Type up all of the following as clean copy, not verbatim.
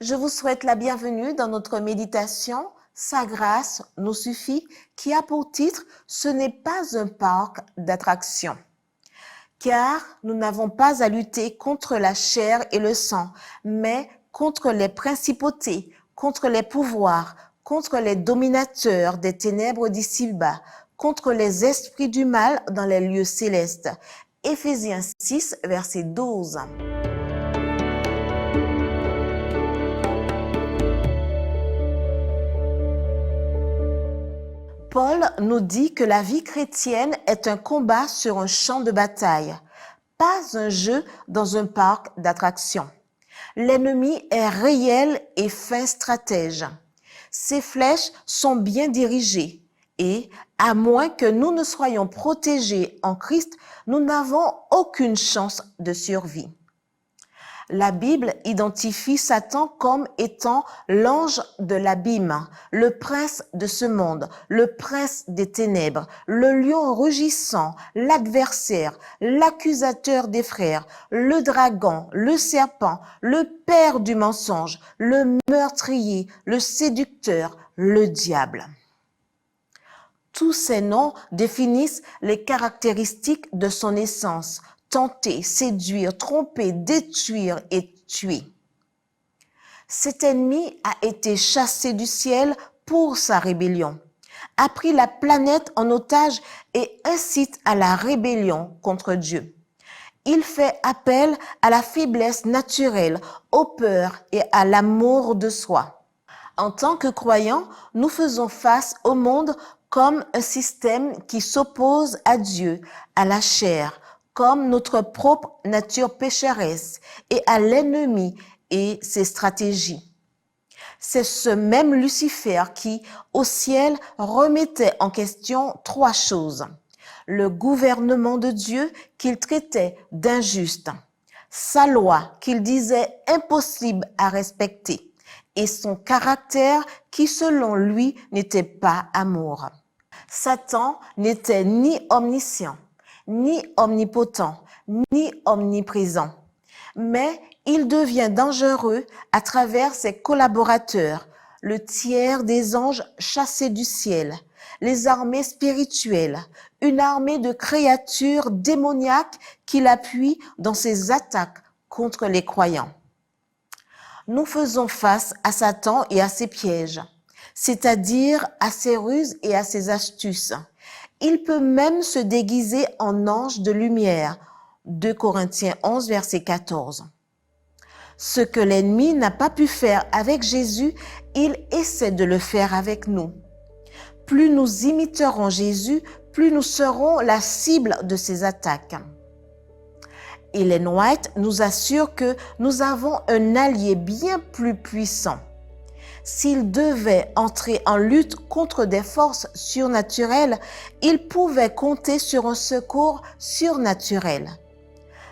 Je vous souhaite la bienvenue dans notre méditation « Sa grâce nous suffit » qui a pour titre « Ce n'est pas un parc d'attractions ». Car nous n'avons pas à lutter contre la chair et le sang, mais contre les principautés, contre les pouvoirs, contre les dominateurs des ténèbres d'ici-bas, contre les esprits du mal dans les lieux célestes. Éphésiens 6, verset 12. Paul nous dit que la vie chrétienne est un combat sur un champ de bataille, pas un jeu dans un parc d'attractions. L'ennemi est réel et fin stratège. Ses flèches sont bien dirigées et, à moins que nous ne soyons protégés en Christ, nous n'avons aucune chance de survie. La Bible identifie Satan comme étant l'ange de l'abîme, le prince de ce monde, le prince des ténèbres, le lion rugissant, l'adversaire, l'accusateur des frères, le dragon, le serpent, le père du mensonge, le meurtrier, le séducteur, le diable. Tous ces noms définissent les caractéristiques de son essence: tenter, séduire, tromper, détruire et tuer. Cet ennemi a été chassé du ciel pour sa rébellion, a pris la planète en otage et incite à la rébellion contre Dieu. Il fait appel à la faiblesse naturelle, aux peurs et à l'amour de soi. En tant que croyants, nous faisons face au monde comme un système qui s'oppose à Dieu, à la chair, comme notre propre nature pécheresse et à l'ennemi et ses stratégies. C'est ce même Lucifer qui, au ciel, remettait en question trois choses: le gouvernement de Dieu qu'il traitait d'injuste, sa loi qu'il disait impossible à respecter et son caractère qui, selon lui, n'était pas amour. Satan n'était ni omniscient, ni omnipotent, ni omniprésent. Mais il devient dangereux à travers ses collaborateurs, le tiers des anges chassés du ciel, les armées spirituelles, une armée de créatures démoniaques qui l'appuient dans ses attaques contre les croyants. Nous faisons face à Satan et à ses pièges, c'est-à-dire à ses ruses et à ses astuces. Il peut même se déguiser en ange de lumière. 2 Corinthiens 11, verset 14. Ce que l'ennemi n'a pas pu faire avec Jésus, il essaie de le faire avec nous. Plus nous imiterons Jésus, plus nous serons la cible de ses attaques. Ellen White nous assure que nous avons un allié bien plus puissant. S'il devait entrer en lutte contre des forces surnaturelles, il pouvait compter sur un secours surnaturel.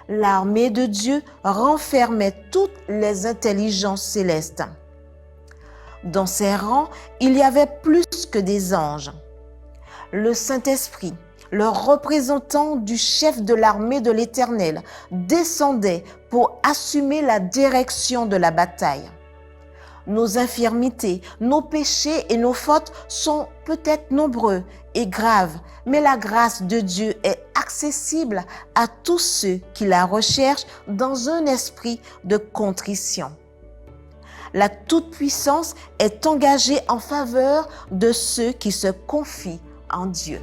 L'armée de Dieu renfermait toutes les intelligences célestes. Dans ses rangs, il y avait plus que des anges. Le Saint-Esprit, le représentant du chef de l'armée de l'Éternel, descendait pour assumer la direction de la bataille. Nos infirmités, nos péchés et nos fautes sont peut-être nombreux et graves, mais la grâce de Dieu est accessible à tous ceux qui la recherchent dans un esprit de contrition. La toute-puissance est engagée en faveur de ceux qui se confient en Dieu.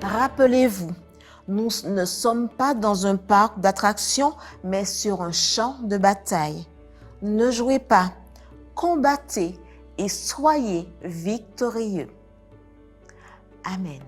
Rappelez-vous, nous ne sommes pas dans un parc d'attractions, mais sur un champ de bataille. Ne jouez pas, combattez et soyez victorieux. Amen.